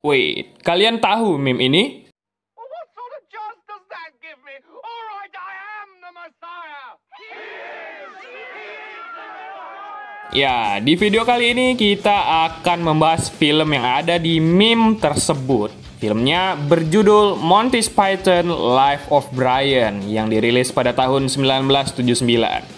Wait, kalian tahu meme ini? Well, what sort of chance does that give me? All right, I am the Messiah. Ya, di video kali ini kita akan membahas film yang ada di meme tersebut. Filmnya berjudul Monty Python Life of Brian yang dirilis pada tahun 1979.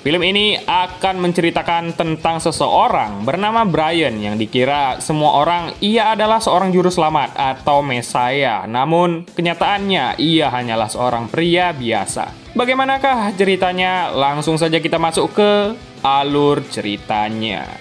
Film ini akan menceritakan tentang seseorang bernama Brian yang dikira semua orang ia adalah seorang juru selamat atau Messiah. Namun, kenyataannya ia hanyalah seorang pria biasa. Bagaimanakah ceritanya? Langsung saja kita masuk ke alur ceritanya.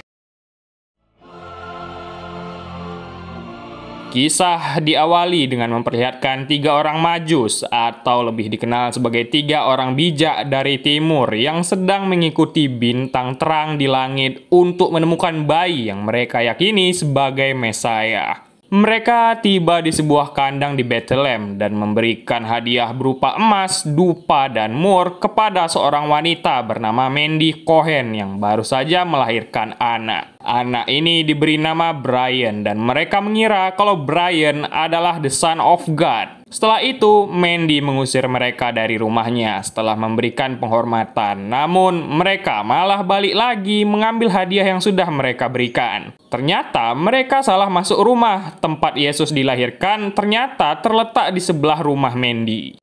Kisah diawali dengan memperlihatkan 3 orang majus atau lebih dikenal sebagai 3 orang bijak dari timur yang sedang mengikuti bintang terang di langit untuk menemukan bayi yang mereka yakini sebagai Messiah. Mereka tiba di sebuah kandang di Bethlehem dan memberikan hadiah berupa emas, dupa, dan mur kepada seorang wanita bernama Mandy Cohen yang baru saja melahirkan anak. Anak ini diberi nama Brian dan mereka mengira kalau Brian adalah the son of God. Setelah itu, Mandy mengusir mereka dari rumahnya setelah memberikan penghormatan. Namun, mereka malah balik lagi mengambil hadiah yang sudah mereka berikan. Ternyata, mereka salah masuk rumah. Tempat Yesus dilahirkan ternyata terletak di sebelah rumah Mandy.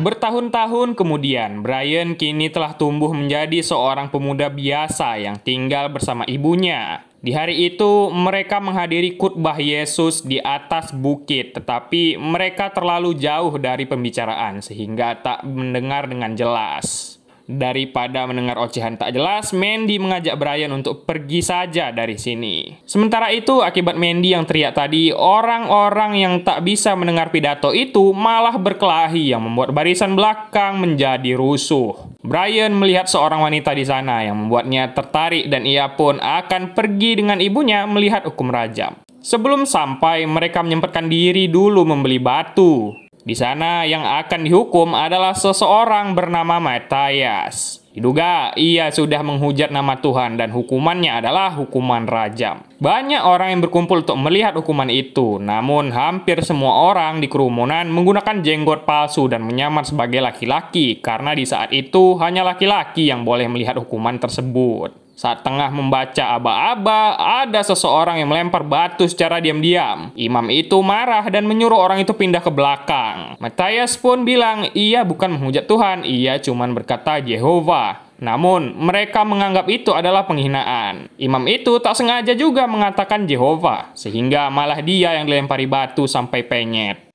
Bertahun-tahun kemudian, Brian kini telah tumbuh menjadi seorang pemuda biasa yang tinggal bersama ibunya. Di hari itu, mereka menghadiri khotbah Yesus di atas bukit, tetapi mereka terlalu jauh dari pembicaraan sehingga tak mendengar dengan jelas. Daripada mendengar ocehan tak jelas, Mandy mengajak Brian untuk pergi saja dari sini. Sementara itu, akibat Mandy yang teriak tadi, orang-orang yang tak bisa mendengar pidato itu malah berkelahi yang membuat barisan belakang menjadi rusuh. Brian melihat seorang wanita di sana yang membuatnya tertarik dan ia pun akan pergi dengan ibunya melihat hukum rajam. Sebelum sampai, mereka menyempatkan diri dulu membeli batu. Di sana yang akan dihukum adalah seseorang bernama Matthias. Diduga ia sudah menghujat nama Tuhan dan hukumannya adalah hukuman rajam. Banyak orang yang berkumpul untuk melihat hukuman itu, namun hampir semua orang di kerumunan menggunakan jenggot palsu dan menyamar sebagai laki-laki karena di saat itu hanya laki-laki yang boleh melihat hukuman tersebut. Saat tengah membaca aba-aba, ada seseorang yang melempar batu secara diam-diam. Imam itu marah dan menyuruh orang itu pindah ke belakang. Matthias pun bilang, ia bukan menghujat Tuhan, ia cuma berkata Yehova. Namun, mereka menganggap itu adalah penghinaan. Imam itu tak sengaja juga mengatakan Yehova, sehingga malah dia yang dilempari batu sampai penyet.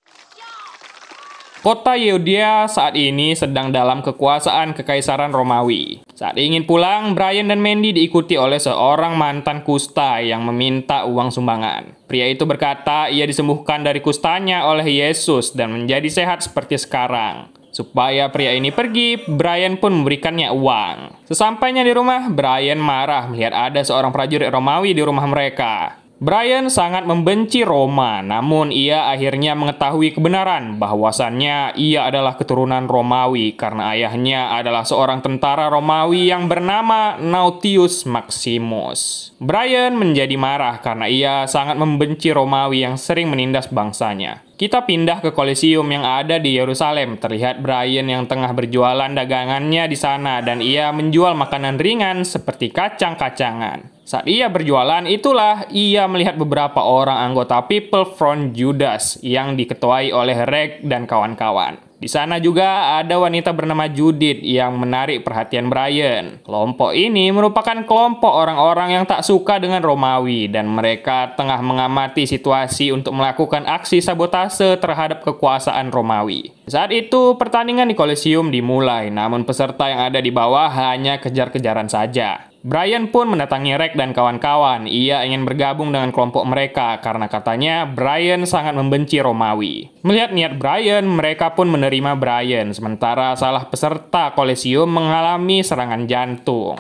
Kota Yudea saat ini sedang dalam kekuasaan Kekaisaran Romawi. Saat ingin pulang, Brian dan Mandy diikuti oleh seorang mantan kusta yang meminta uang sumbangan. Pria itu berkata ia disembuhkan dari kustanya oleh Yesus dan menjadi sehat seperti sekarang. Supaya pria ini pergi, Brian pun memberikannya uang. Sesampainya di rumah, Brian marah melihat ada seorang prajurit Romawi di rumah mereka. Brian sangat membenci Roma, namun ia akhirnya mengetahui kebenaran bahwasannya ia adalah keturunan Romawi karena ayahnya adalah seorang tentara Romawi yang bernama Nautius Maximus. Brian menjadi marah karena ia sangat membenci Romawi yang sering menindas bangsanya. Kita pindah ke Kolosium yang ada di Yerusalem. Terlihat Brian yang tengah berjualan dagangannya di sana dan ia menjual makanan ringan seperti kacang-kacangan. Saat ia berjualan, itulah ia melihat beberapa orang anggota People Front Judas yang diketuai oleh Reg dan kawan-kawan. Di sana juga ada wanita bernama Judith yang menarik perhatian Brian. Kelompok ini merupakan kelompok orang-orang yang tak suka dengan Romawi dan mereka tengah mengamati situasi untuk melakukan aksi sabotase terhadap kekuasaan Romawi. Saat itu pertandingan di Kolosium dimulai, namun peserta yang ada di bawah hanya kejar-kejaran saja. Brian pun mendatangi Reg dan kawan-kawan. Ia ingin bergabung dengan kelompok mereka karena katanya Brian sangat membenci Romawi. Melihat niat Brian, mereka pun menerima Brian, sementara salah peserta Kolosium mengalami serangan jantung.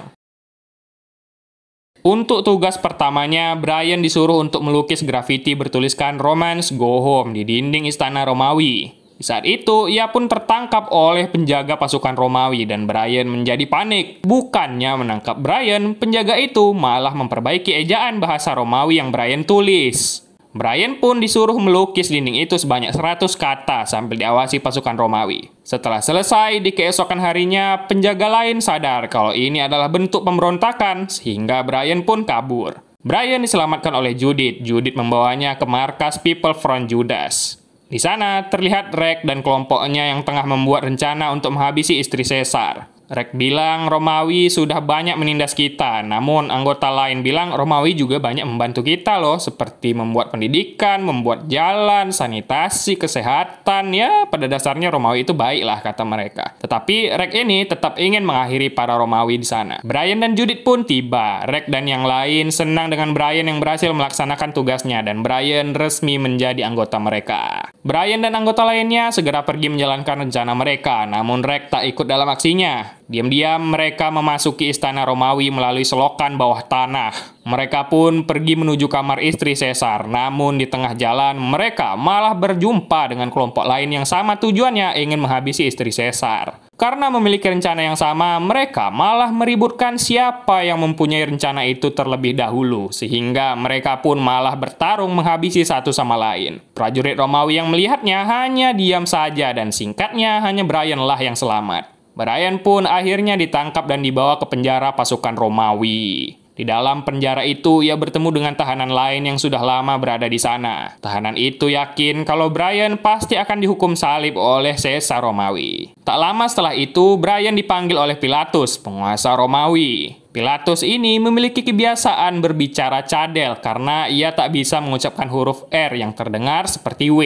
Untuk tugas pertamanya, Brian disuruh untuk melukis grafiti bertuliskan Romans Go Home di dinding istana Romawi. Di saat itu, ia pun tertangkap oleh penjaga pasukan Romawi dan Brian menjadi panik. Bukannya menangkap Brian, penjaga itu malah memperbaiki ejaan bahasa Romawi yang Brian tulis. Brian pun disuruh melukis dinding itu sebanyak 100 kata sambil diawasi pasukan Romawi. Setelah selesai, di keesokan harinya, penjaga lain sadar kalau ini adalah bentuk pemberontakan, sehingga Brian pun kabur. Brian diselamatkan oleh Judith. Judith membawanya ke markas People Front Judas. Di sana, terlihat Rex dan kelompoknya yang tengah membuat rencana untuk menghabisi istri Caesar. Rex bilang Romawi sudah banyak menindas kita, namun anggota lain bilang Romawi juga banyak membantu kita loh, seperti membuat pendidikan, membuat jalan, sanitasi, kesehatan. Ya, pada dasarnya Romawi itu baik lah, kata mereka. Tetapi Rex ini tetap ingin mengakhiri para Romawi di sana. Brian dan Judith pun tiba. Rex dan yang lain senang dengan Brian yang berhasil melaksanakan tugasnya, dan Brian resmi menjadi anggota mereka. Brian dan anggota lainnya segera pergi menjalankan rencana mereka, namun Rex tak ikut dalam aksinya. Diam-diam mereka memasuki istana Romawi melalui selokan bawah tanah. Mereka pun pergi menuju kamar istri Caesar, namun di tengah jalan mereka malah berjumpa dengan kelompok lain yang sama tujuannya, ingin menghabisi istri Caesar. Karena memiliki rencana yang sama, mereka malah meributkan siapa yang mempunyai rencana itu terlebih dahulu, sehingga mereka pun malah bertarung menghabisi satu sama lain. Prajurit Romawi yang melihatnya hanya diam saja, dan singkatnya hanya Brian lah yang selamat. Brian pun akhirnya ditangkap dan dibawa ke penjara pasukan Romawi. Di dalam penjara itu, ia bertemu dengan tahanan lain yang sudah lama berada di sana. Tahanan itu yakin kalau Brian pasti akan dihukum salib oleh Caesar Romawi. Tak lama setelah itu, Brian dipanggil oleh Pilatus, penguasa Romawi. Pilatus ini memiliki kebiasaan berbicara cadel karena ia tak bisa mengucapkan huruf R yang terdengar seperti W.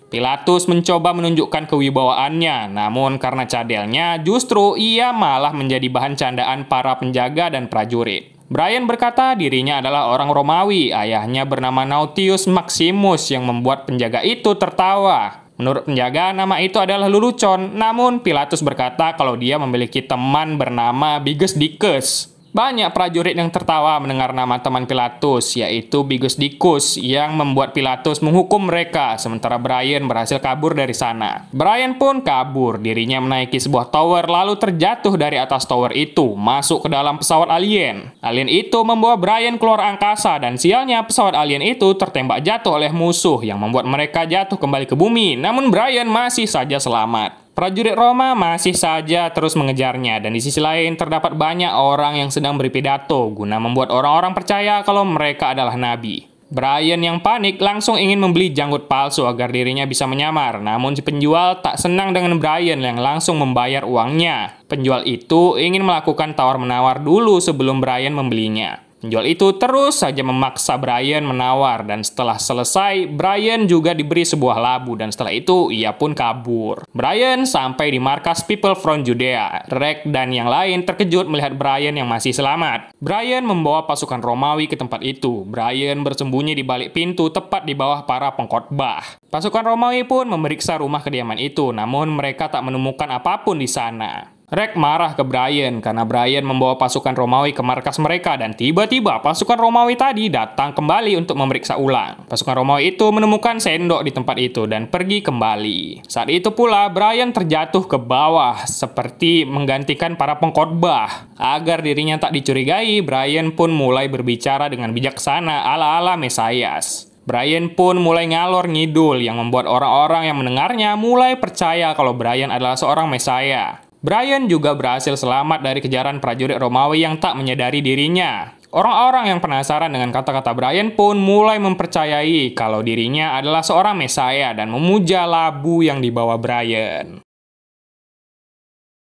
Pilatus mencoba menunjukkan kewibawaannya, namun karena cadelnya, justru ia malah menjadi bahan candaan para penjaga dan prajurit. Brian berkata dirinya adalah orang Romawi, ayahnya bernama Nautius Maximus yang membuat penjaga itu tertawa. Menurut penjaga, nama itu adalah lelucon, namun Pilatus berkata kalau dia memiliki teman bernama Biggus Dicus. Banyak prajurit yang tertawa mendengar nama teman Pilatus, yaitu Biggus Dicus, yang membuat Pilatus menghukum mereka, sementara Brian berhasil kabur dari sana. Brian pun kabur, dirinya menaiki sebuah tower lalu terjatuh dari atas tower itu, masuk ke dalam pesawat alien. Alien itu membawa Brian keluar angkasa, dan sialnya pesawat alien itu tertembak jatuh oleh musuh yang membuat mereka jatuh kembali ke bumi, namun Brian masih saja selamat. Prajurit Roma masih saja terus mengejarnya, dan di sisi lain terdapat banyak orang yang sedang berpidato guna membuat orang-orang percaya kalau mereka adalah nabi. Brian yang panik langsung ingin membeli janggut palsu agar dirinya bisa menyamar, namun si penjual tak senang dengan Brian yang langsung membayar uangnya. Penjual itu ingin melakukan tawar-menawar dulu sebelum Brian membelinya. Penjual itu terus saja memaksa Brian menawar, dan setelah selesai, Brian juga diberi sebuah labu, dan setelah itu ia pun kabur. Brian sampai di markas People Front Judea. Rex dan yang lain terkejut melihat Brian yang masih selamat. Brian membawa pasukan Romawi ke tempat itu. Brian bersembunyi di balik pintu tepat di bawah para pengkhotbah. Pasukan Romawi pun memeriksa rumah kediaman itu, namun mereka tak menemukan apapun di sana. Rex marah ke Brian karena Brian membawa pasukan Romawi ke markas mereka, dan tiba-tiba pasukan Romawi tadi datang kembali untuk memeriksa ulang. Pasukan Romawi itu menemukan sendok di tempat itu dan pergi kembali. Saat itu pula Brian terjatuh ke bawah seperti menggantikan para pengkhotbah. Agar dirinya tak dicurigai, Brian pun mulai berbicara dengan bijaksana ala-ala Mesias. Brian pun mulai ngalor ngidul yang membuat orang-orang yang mendengarnya mulai percaya kalau Brian adalah seorang Mesaya. Brian juga berhasil selamat dari kejaran prajurit Romawi yang tak menyadari dirinya. Orang-orang yang penasaran dengan kata-kata Brian pun mulai mempercayai kalau dirinya adalah seorang Mesaya dan memuja labu yang dibawa Brian.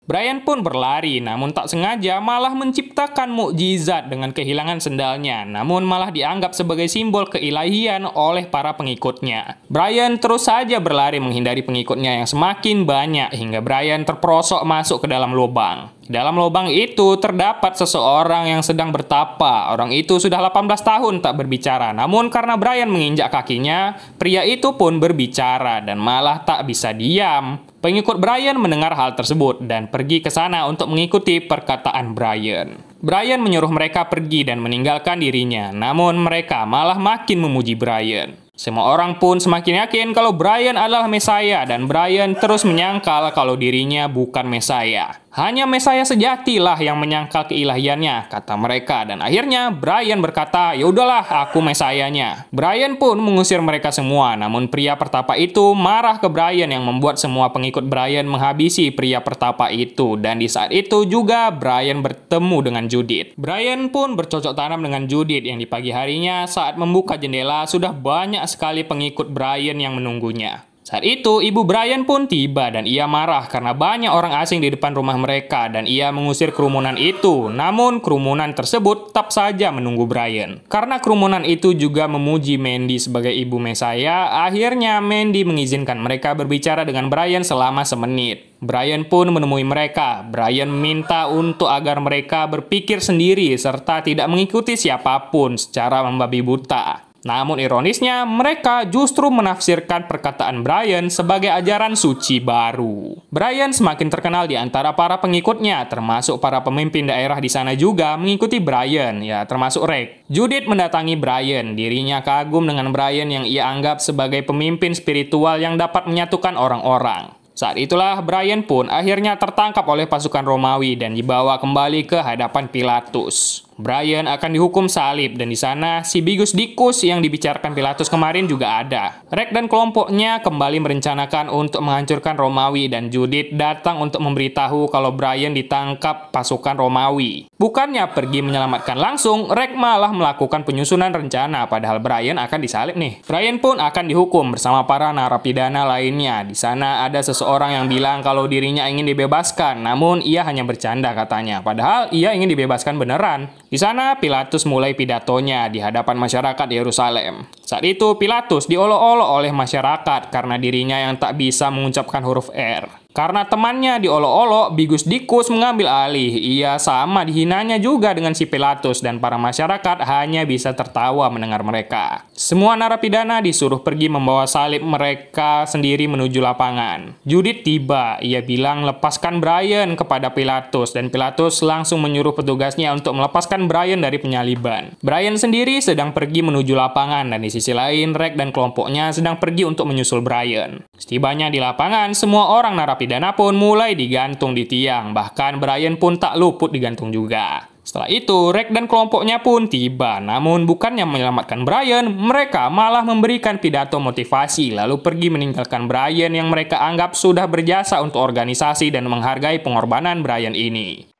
Brian pun berlari, namun tak sengaja malah menciptakan mukjizat dengan kehilangan sendalnya, namun malah dianggap sebagai simbol keilahian oleh para pengikutnya. Brian terus saja berlari menghindari pengikutnya yang semakin banyak, hingga Brian terperosok masuk ke dalam lubang. Di dalam lubang itu terdapat seseorang yang sedang bertapa. Orang itu sudah 18 tahun tak berbicara, namun karena Brian menginjak kakinya, pria itu pun berbicara dan malah tak bisa diam. Pengikut Brian mendengar hal tersebut dan pergi ke sana untuk mengikuti perkataan Brian. Brian menyuruh mereka pergi dan meninggalkan dirinya, namun mereka malah makin memuji Brian. Semua orang pun semakin yakin kalau Brian adalah Mesaya dan Brian terus menyangkal kalau dirinya bukan Mesaya. Hanya Mesaya sejatilah yang menyangkal keilahiannya, kata mereka. Dan akhirnya Brian berkata, ya udahlah, aku Mesayanya. Brian pun mengusir mereka semua, namun pria pertapa itu marah ke Brian yang membuat semua pengikut Brian menghabisi pria pertapa itu. Dan di saat itu juga Brian bertemu dengan Judith. Brian pun bercocok tanam dengan Judith yang di pagi harinya saat membuka jendela sudah banyak sekali pengikut Brian yang menunggunya. Saat itu, ibu Brian pun tiba dan ia marah karena banyak orang asing di depan rumah mereka dan ia mengusir kerumunan itu. Namun, kerumunan tersebut tetap saja menunggu Brian. Karena kerumunan itu juga memuji Mandy sebagai ibu Mesaya, akhirnya Mandy mengizinkan mereka berbicara dengan Brian selama semenit. Brian pun menemui mereka. Brian minta untuk agar mereka berpikir sendiri serta tidak mengikuti siapapun secara membabi buta. Namun ironisnya, mereka justru menafsirkan perkataan Brian sebagai ajaran suci baru. Brian semakin terkenal di antara para pengikutnya, termasuk para pemimpin daerah di sana juga mengikuti Brian, ya termasuk Rex. Judith mendatangi Brian, dirinya kagum dengan Brian yang ia anggap sebagai pemimpin spiritual yang dapat menyatukan orang-orang. Saat itulah Brian pun akhirnya tertangkap oleh pasukan Romawi dan dibawa kembali ke hadapan Pilatus. Brian akan dihukum salib dan di sana si Bigus Dicus yang dibicarakan Pilatus kemarin juga ada. Rex dan kelompoknya kembali merencanakan untuk menghancurkan Romawi dan Judith datang untuk memberitahu kalau Brian ditangkap pasukan Romawi. Bukannya pergi menyelamatkan langsung, Rex malah melakukan penyusunan rencana padahal Brian akan disalib nih. Brian pun akan dihukum bersama para narapidana lainnya. Di sana ada seseorang yang bilang kalau dirinya ingin dibebaskan, namun ia hanya bercanda katanya. Padahal ia ingin dibebaskan beneran. Di sana, Pilatus mulai pidatonya di hadapan masyarakat Yerusalem. Saat itu, Pilatus diolok-olok oleh masyarakat karena dirinya yang tak bisa mengucapkan huruf R. Karena temannya diolok-olok, Bigus Dicus mengambil alih. Ia sama dihinanya juga dengan si Pilatus dan para masyarakat hanya bisa tertawa mendengar mereka. Semua narapidana disuruh pergi membawa salib mereka sendiri menuju lapangan. Judith tiba, ia bilang lepaskan Brian kepada Pilatus dan Pilatus langsung menyuruh petugasnya untuk melepaskan Brian dari penyaliban. Brian sendiri sedang pergi menuju lapangan dan di sisi lain Rex dan kelompoknya sedang pergi untuk menyusul Brian. Setibanya di lapangan, semua orang narapidana pun mulai digantung di tiang, bahkan Brian pun tak luput digantung juga. Setelah itu, Rex dan kelompoknya pun tiba, namun bukannya menyelamatkan Brian, mereka malah memberikan pidato motivasi lalu pergi meninggalkan Brian yang mereka anggap sudah berjasa untuk organisasi dan menghargai pengorbanan Brian ini.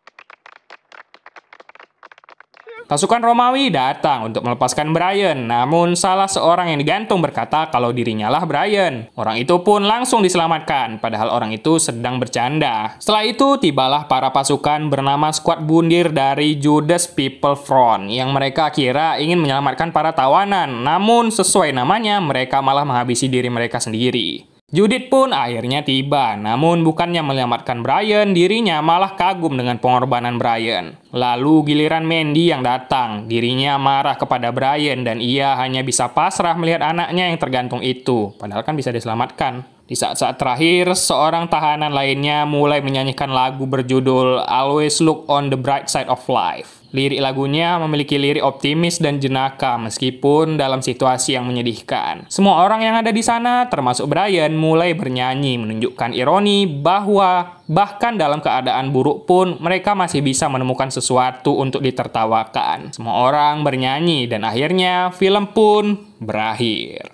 Pasukan Romawi datang untuk melepaskan Brian, namun salah seorang yang digantung berkata kalau dirinya lah Brian. Orang itu pun langsung diselamatkan, padahal orang itu sedang bercanda. Setelah itu, tibalah para pasukan bernama Squad Bundir dari Judas People Front, yang mereka kira ingin menyelamatkan para tawanan, namun sesuai namanya, mereka malah menghabisi diri mereka sendiri. Judith pun akhirnya tiba, namun bukannya menyelamatkan Brian, dirinya malah kagum dengan pengorbanan Brian. Lalu giliran Mandy yang datang, dirinya marah kepada Brian dan ia hanya bisa pasrah melihat anaknya yang tergantung itu, padahal kan bisa diselamatkan. Di saat-saat terakhir, seorang tahanan lainnya mulai menyanyikan lagu berjudul Always Look on the Bright Side of Life. Lirik lagunya memiliki lirik optimis dan jenaka meskipun dalam situasi yang menyedihkan. Semua orang yang ada di sana, termasuk Brian, mulai bernyanyi menunjukkan ironi bahwa bahkan dalam keadaan buruk pun mereka masih bisa menemukan sesuatu untuk ditertawakan. Semua orang bernyanyi dan akhirnya film pun berakhir.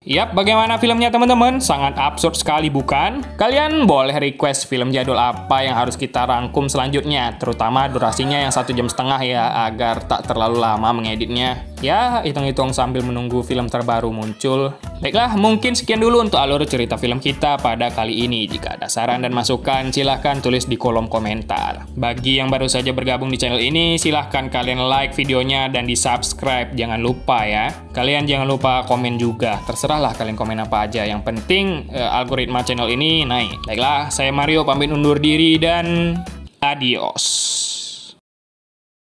Yap, bagaimana filmnya teman-teman? Sangat absurd sekali bukan? Kalian boleh request film jadul apa yang harus kita rangkum selanjutnya, terutama durasinya yang 1,5 jam ya, agar tak terlalu lama mengeditnya. Ya, hitung-hitung sambil menunggu film terbaru muncul. Baiklah, mungkin sekian dulu untuk alur cerita film kita pada kali ini. Jika ada saran dan masukan, silahkan tulis di kolom komentar. Bagi yang baru saja bergabung di channel ini, silahkan kalian like videonya dan di-subscribe. Jangan lupa ya. Kalian jangan lupa komen juga. Terserahlah kalian komen apa aja. Yang penting algoritma channel ini naik. Baiklah, saya Mario pamit undur diri dan adios.